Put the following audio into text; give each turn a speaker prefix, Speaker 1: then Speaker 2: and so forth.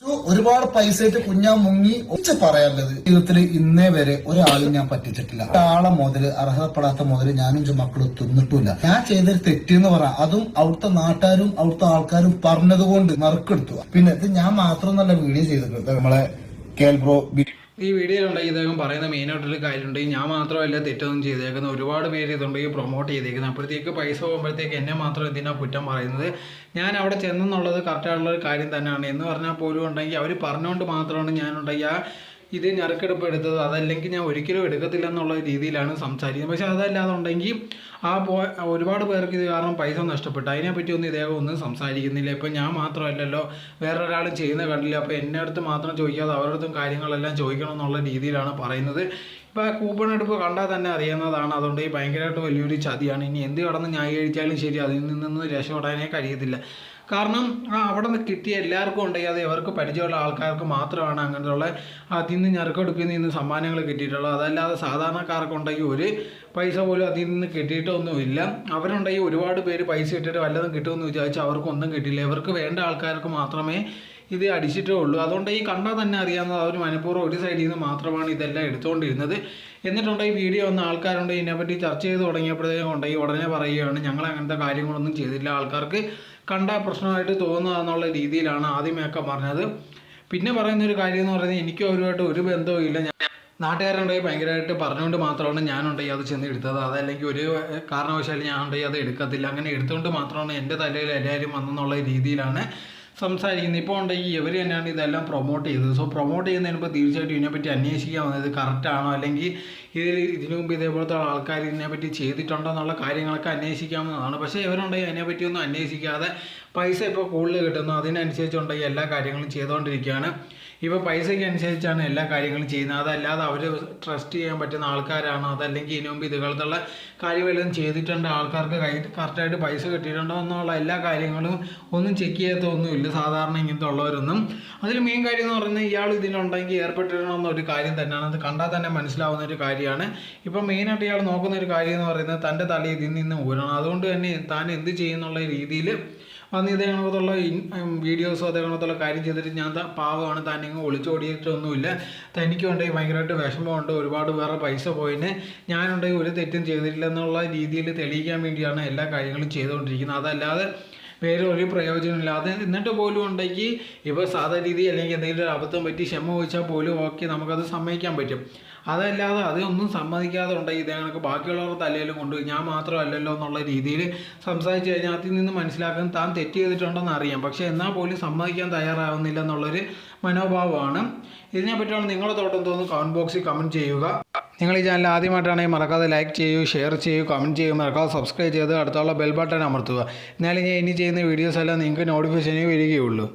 Speaker 1: ഒരുപാട് പൈസയിട്ട് കുഞ്ഞാൻ മുങ്ങി ഒച്ച പറയാനുള്ളത് ജീവിതത്തിൽ ഇന്നേ വരെ ഒരാളും ഞാൻ പറ്റിച്ചിട്ടില്ല. ഒരാളെ മുതല് അർഹതപ്പെടാത്ത മുതല് ഞാനും മക്കളും തിന്നിട്ടില്ല. ഞാൻ ചെയ്തൊരു തെറ്റെന്ന് പറയാം, അതും അവിടുത്തെ നാട്ടുകാരും അവിടുത്തെ ആൾക്കാരും പറഞ്ഞതുകൊണ്ട് നറുക്കെടുത്തു. പിന്നെ ഇത് ഞാൻ മാത്രമൊന്നല്ല വീഡിയോ ചെയ്തിട്ടുണ്ട്. നമ്മളെ കേൽബ്രോ
Speaker 2: ഈ വീഡിയോയിലുണ്ടെങ്കിൽ ഇദ്ദേഹം പറയുന്ന മെയിനായിട്ടൊരു കാര്യമുണ്ടെങ്കിൽ ഞാൻ മാത്രമല്ല തെറ്റൊന്നും ചെയ്തേക്കുന്നത്, ഒരുപാട് പേര് ഇതുണ്ടെങ്കിൽ പ്രൊമോട്ട് ചെയ്തേക്കുന്നത്. അപ്പോഴത്തേക്ക് പൈസ പോകുമ്പോഴത്തേക്ക് എന്നെ മാത്രം എന്തിനാണ് കുറ്റം പറയുന്നത്? ഞാൻ അവിടെ ചെന്നെന്നുള്ളത് കറക്റ്റായിട്ടുള്ളൊരു കാര്യം തന്നെയാണ് എന്ന് പറഞ്ഞാൽ പോലും ഉണ്ടെങ്കിൽ അവർ പറഞ്ഞുകൊണ്ട് മാത്രമാണ് ഞാനുണ്ടെങ്കിൽ ഇത് ഞെറുക്കെടുപ്പ് എടുത്തത്. അതല്ലെങ്കിൽ ഞാൻ ഒരിക്കലും എടുക്കത്തില്ല എന്നുള്ള രീതിയിലാണ് സംസാരിക്കുന്നത്. പക്ഷെ അതല്ലാതെ ഉണ്ടെങ്കിൽ ഒരുപാട് പേർക്ക് ഇത് കാരണം പൈസ നഷ്ടപ്പെട്ടു. അതിനെപ്പറ്റി ഒന്നും ഇദ്ദേഹം ഒന്നും സംസാരിക്കുന്നില്ല. ഇപ്പം ഞാൻ മാത്രമല്ലല്ലോ, വേറൊരാളും ചെയ്യുന്ന കണ്ടില്ല. അപ്പോൾ എൻ്റെ അടുത്ത് മാത്രം ചോദിക്കാതെ അവരുടെ അടുത്തും കാര്യങ്ങളെല്ലാം ചോദിക്കണം എന്നുള്ള രീതിയിലാണ് പറയുന്നത്. ഇപ്പോൾ കൂപ്പൺ എടുപ്പ് കണ്ടാൽ തന്നെ അറിയുന്നതാണ്. അതുകൊണ്ട് ഈ ഭയങ്കരമായിട്ട് വലിയൊരു ചതിയാണ്. ഇനി എന്ത് കടന്ന് ന്യായീകരിച്ചാലും ശരി, അതിൽ നിന്നൊന്നും രക്ഷപ്പെടാനേ കഴിയത്തില്ല. കാരണം അവിടെ നിന്ന് കിട്ടിയ എല്ലാവർക്കും ഉണ്ടെങ്കിൽ അത് അവർക്ക് പരിചയമുള്ള ആൾക്കാർക്ക് മാത്രമാണ് അങ്ങനെയുള്ള അതിൽ നിന്ന് ഞെറുക്കെടുപ്പിൽ നിന്ന് സമ്മാനങ്ങൾ കിട്ടിയിട്ടുള്ളത്. അതല്ലാതെ സാധാരണക്കാർക്കുണ്ടെങ്കിൽ ഒരു പൈസ പോലും അതിൽ നിന്ന് കിട്ടിയിട്ടൊന്നുമില്ല. അവരുണ്ടെങ്കിൽ ഒരുപാട് പേര് പൈസ ഇട്ടിട്ട് വല്ലതും കിട്ടുമെന്ന് വിചാരിച്ചാൽ അവർക്കൊന്നും കിട്ടില്ല. ഇവർക്ക് വേണ്ട ആൾക്കാർക്ക് മാത്രമേ ഇത് അടിച്ചിട്ടേ ഉള്ളൂ. അതുകൊണ്ട് ഈ കണ്ടാൽ തന്നെ അറിയാവുന്നത് അവർ മനഃപൂർവ്വം ഒരു സൈഡിൽ നിന്ന് മാത്രമാണ് ഇതെല്ലാം എടുത്തുകൊണ്ടിരുന്നത്. എന്നിട്ടുണ്ടെങ്കിൽ വീഡിയോ വന്ന ആൾക്കാരുണ്ടെങ്കിൽ ഇതിനെപ്പറ്റി ചർച്ച ചെയ്ത് തുടങ്ങിയപ്പോഴത്തേക്കും ഉണ്ടെങ്കിൽ ഉടനെ പറയുകയാണ് ഞങ്ങൾ അങ്ങനത്തെ കാര്യങ്ങളൊന്നും ചെയ്തില്ല, ആൾക്കാർക്ക് കണ്ട പ്രശ്നമായിട്ട് തോന്നുക എന്നുള്ള രീതിയിലാണ് ആദ്യമേയൊക്കെ പറഞ്ഞത്. പിന്നെ പറയുന്നൊരു കാര്യം എന്ന് പറയുന്നത് എനിക്കും അവരുമായിട്ട് ഒരു ബന്ധവും ഇല്ല. നാട്ടുകാരുണ്ടെങ്കിൽ ഭയങ്കരമായിട്ട് പറഞ്ഞുകൊണ്ട് മാത്രമാണ് ഞാനുണ്ടെങ്കിൽ അത് ചെന്ന് എടുത്തത്. അതല്ലെങ്കിൽ ഒരു കാരണവശാലും ഞാനുണ്ടെങ്കിൽ അത് എടുക്കത്തില്ല. അങ്ങനെ എടുത്തുകൊണ്ട് മാത്രമാണ് എൻ്റെ തലയിൽ എല്ലാവരും വന്നെന്നുള്ള രീതിയിലാണ് സംസാരിക്കുന്നത്. ഇപ്പോൾ ഉണ്ടെങ്കിൽ ഇവർ തന്നെയാണ് ഇതെല്ലാം പ്രൊമോട്ട് ചെയ്തത്. സോ പ്രൊമോട്ട് ചെയ്യുന്നതിന് മുമ്പ് തീർച്ചയായിട്ടും ഇതിനെപ്പറ്റി അന്വേഷിക്കാൻ വന്നത് കറക്റ്റാണോ, അല്ലെങ്കിൽ ഇതിനു മുമ്പ് ഇതേപോലത്തെ ആൾക്കാർ ഇതിനെപ്പറ്റി ചെയ്തിട്ടുണ്ടോ എന്നുള്ള കാര്യങ്ങളൊക്കെ അന്വേഷിക്കാവുന്നതാണ്. പക്ഷേ ഇവരുണ്ടെങ്കിൽ അതിനെപ്പറ്റിയൊന്നും അന്വേഷിക്കാതെ പൈസ ഇപ്പോൾ കൂടുതൽ കിട്ടുന്നു, അതിനനുസരിച്ചുണ്ടെങ്കിൽ എല്ലാ കാര്യങ്ങളും ചെയ്തുകൊണ്ടിരിക്കുകയാണ്. ഇപ്പോൾ പൈസയ്ക്ക് അനുസരിച്ചാണ് എല്ലാ കാര്യങ്ങളും ചെയ്യുന്നത്. അതല്ലാതെ അവർ ട്രസ്റ്റ് ചെയ്യാൻ പറ്റുന്ന ആൾക്കാരാണ്, അതല്ലെങ്കിൽ ഇതിനു മുമ്പ് ഇതുപോലത്തുള്ള കാര്യമെല്ലാം ചെയ്തിട്ടുണ്ട്, ആൾക്കാർക്ക് കറക്റ്റായിട്ട് പൈസ കിട്ടിയിട്ടുണ്ടോ എന്നുള്ള എല്ലാ കാര്യങ്ങളും ഒന്നും ചെക്ക് ചെയ്യാത്തൊന്നുമില്ല സാധാരണ ഇങ്ങനത്തെ ഉള്ളവരൊന്നും. അതിൽ മെയിൻ കാര്യം എന്ന് പറയുന്നത് ഇയാൾ ഇതിലുണ്ടെങ്കിൽ ഏർപ്പെട്ടിരണമെന്നൊരു കാര്യം തന്നെയാണ്. അത് കണ്ടാൽ തന്നെ മനസ്സിലാവുന്ന ഒരു കാര്യമാണ്. ഇപ്പം മെയിനായിട്ട് ഇയാൾ നോക്കുന്ന ഒരു കാര്യം എന്ന് പറയുന്നത് തൻ്റെ തലയിൽ ഇതിൽ നിന്ന് ഊരണം. അതുകൊണ്ട് തന്നെ താൻ എന്ത് ചെയ്യുന്നുള്ള രീതിയിൽ വന്ന് ഇതേ കണക്കത്തുള്ള വീഡിയോസോ അതേ കണക്കത്തുള്ള കാര്യം ചെയ്തിട്ട് ഞാൻ പാവമാണ്, താൻ ഇങ്ങ് ഒളിച്ചോടിയിട്ടൊന്നുമില്ല, തനിക്ക് ഉണ്ടെങ്കിൽ ഭയങ്കരമായിട്ട് വിഷമമുണ്ട്, ഒരുപാട് വേറെ പൈസ പോയിന്, ഞാനുണ്ടെങ്കിൽ ഒരു തെറ്റും ചെയ്തിട്ടില്ല എന്നുള്ള രീതിയിൽ തെളിയിക്കാൻ വേണ്ടിയാണ് എല്ലാ കാര്യങ്ങളും ചെയ്തുകൊണ്ടിരിക്കുന്നത്. അതല്ലാതെ വേറെ ഒരു പ്രയോജനമില്ല. അത് എന്നിട്ട് പോലും ഉണ്ടെങ്കിൽ ഇപ്പോൾ സാധാ രീതി അല്ലെങ്കിൽ എന്തെങ്കിലും ഒരു അബദ്ധം പറ്റി ക്ഷമ ചോദിച്ചാൽ പോലും ഓക്കെ നമുക്കത് സമ്മതിക്കാൻ പറ്റും. അതല്ലാതെ അതൊന്നും സമ്മതിക്കാതെ ഉണ്ടെങ്കിൽ ഇതേ കണക്ക് ബാക്കിയുള്ളവരുടെ തലയിലും കൊണ്ട് ഞാൻ മാത്രമല്ലല്ലോ എന്നുള്ള രീതിയിൽ സംസാരിച്ച് കഴിഞ്ഞാൽ അതിൽ നിന്ന് മനസ്സിലാക്കാൻ താൻ തെറ്റ് ചെയ്തിട്ടുണ്ടെന്ന് അറിയാം. പക്ഷേ എന്നാൽ പോലും സമ്മതിക്കാൻ തയ്യാറാവുന്നില്ല എന്നുള്ളൊരു മനോഭാവമാണ്. ഇതിനെപ്പറ്റിയാണ് നിങ്ങളുടെ തോട്ടം തോന്നുന്നു കമൻറ്റ് ബോക്സിൽ കമൻറ്റ് ചെയ്യുക. നിങ്ങൾ ഈ ചാനൽ ആദ്യമായിട്ടാണെങ്കിൽ മറക്കാതെ ലൈക്ക് ചെയ്യൂ, ഷെയർ ചെയ്യൂ, കമൻറ്റ് ചെയ്യൂ, മറക്കാതെ സബ്സ്ക്രൈബ് ചെയ്ത് അടുത്തുള്ള ബെൽ ബട്ടൺ അമർത്തുക. എന്നാലും ഞാൻ ഇനി ചെയ്യുന്ന വീഡിയോസ് എല്ലാം നിങ്ങൾക്ക് നോട്ടിഫിക്കേഷനിൽ വരികയുള്ളൂ.